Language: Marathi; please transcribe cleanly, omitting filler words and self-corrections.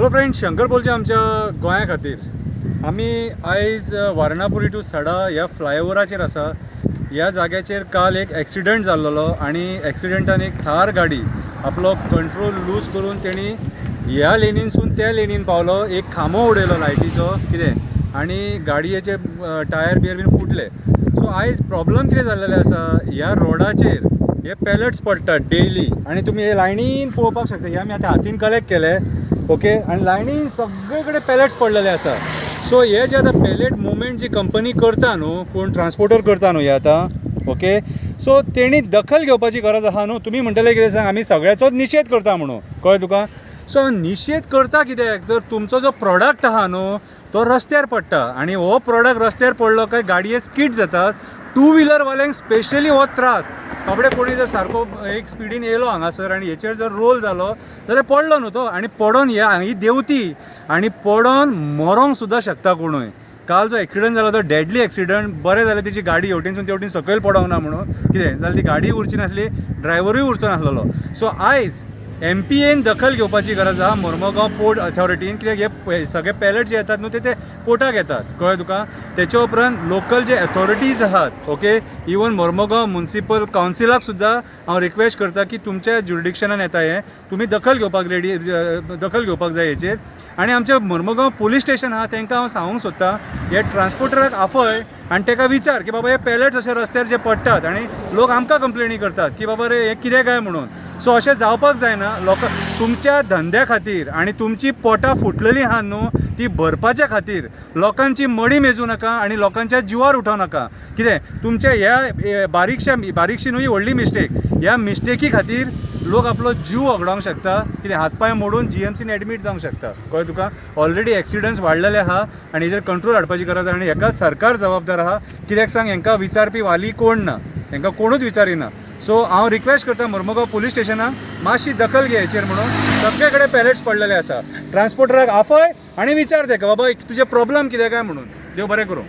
हॅलो फ्रेंड्स, शंकर बोलचे आमच्या गोंया खातीर आमी आयज वारणापुरी टू सडा ह्या फ्लायओवराचेर आसा. ह्या जाग्याचेर काल एक एक्सिडंट जाल्लो आनी एक्सिडंटान एक थार गाडी आपलो कंट्रोल लूज करून तेणी ह्या लेनीनसून त्या लेनीन पावलो. एक खांबो उडयलो लायटीचो कितें आनी गाडयेचे टायर बियर बीन फुटले. सो आयज प्रॉब्लम कितें जाल्लेलें आसा, ह्या रोडाचेर हे पॅलेट्स पडटात डेली आनी तुमी हे लायनीन पळोवपाक शकता. हे आमी आतां हातीन कलेक्ट केले ओके आनी लायनीन सगळे कडेन पॅलेट्स पडलेले आसा. सो हे जे आतां पॅलेट मुवमेंट जी कंपनी करता न्हू, कोण ट्रान्सपोर्टर करता न्हू हे आतां ओके, सो तेणी दखल घेवपाची गरज आसा न्हू. तुमी म्हणटले कितें सांग, आमी सगळ्याचोच निशेध करता म्हणून, कळ्ळें तुका. सो निशेध करता कित्याक, तर तुमचो जो प्रॉडक्ट आहा न्हू तो रस्त्यार पडटा आनी हो प्रॉडक्ट रस्त्यार पडलो काय गाडये स्कीड जातात. टू व्हिलरवाल्यांक स्पेशली हो त्रास. बाबडे कोणी जर सारको एक स्पिडीन येयलो हांगासर आनी हेचेर जर रोल जालो जाल्यार पडलो न्हू तो, आनी पडोन ही देंवती आनी पडोन मरोंक सुद्दां शकता कोणूय. काल जो एक्सिडंट जालो तो डेडली एक्सिडंट. बरें जालें तेची गाडी हेवटेनसून तेवटेन सकयल पडोंक ना म्हणून, कितें जाल्यार ती गाडी उरची नासली, ड्रायवरूय उरचो नासलेलो. सो आयज MPAन दखल घेवपाची गरज आहा, मोर्मुगांव पोर्ट अथॉरिटीन, कित्याक हे सगळे पॅलेट जे येतात न्हू ते पोर्टाक येतात, कळ्ळें तुका. तेच्या उपरांत लोकल जे अथॉरिटीज आहात ओके, इवन मोर्मुगांव म्युनिसिपल कावन्सिलाक सुद्दां हांव रिक्वेस्ट करता की तुमच्या ज्युरिडिक्शनान येता हे, तुमी दखल घेवपाक जाय हेचेर. आनी आमचे मोर्मुगांव पुलीस स्टेशन आहा तांकां हांव सांगूंक सोदतां, हे ट्रान्सपोर्टराक आफय आनी ताका विचार की बाबा हे पॅलेट्स अशे रस्त्यार जे पडटात आनी लोक आमकां कंप्लेनी करतात की बाबा रे हे कितें काय म्हणून. सो अशें जावपाक जायना. तुमच्या धंद्या खातीर आनी तुमची पोटां फुटलेलीं आहा न्हू ती भरपाच्या खातीर लोकांची मडी मेजू नाका आनी लोकांच्या जिवार उठोवं नाका. कितें तुमच्या ह्या बारीकशी न्हू ही व्हडली मिस्टेक, ह्या मिस्टेकी खातीर लोक आपलो जीव वगडोंक शकता, कितें हातपांय मोडून GMCन एडमीट जावंक शकता, कळ्ळें तुका. ऑलरेडी एक्सिडंट्स वाडलेले आहा आनी हेचेर कंट्रोल हाडपाची गरज आहा आनी हेका सरकार जबाबदार आहा. कित्याक सांग, हांकां विचारपी वाली कोण ना, हांकां कोणूच विचारिना. सो हांव रिक्वेस्ट करता मोर्मुगांव पुलीस स्टेशनाक मातशी दखल घे हेचेर म्हणून. सगळे कडेन पॅलेट्स पडलेले आसा. ट्रान्सपोर्टराक आफय आनी विचार तेका बाबा तुजे प्रॉब्लम कितें काय म्हणून. देव बरें करूं.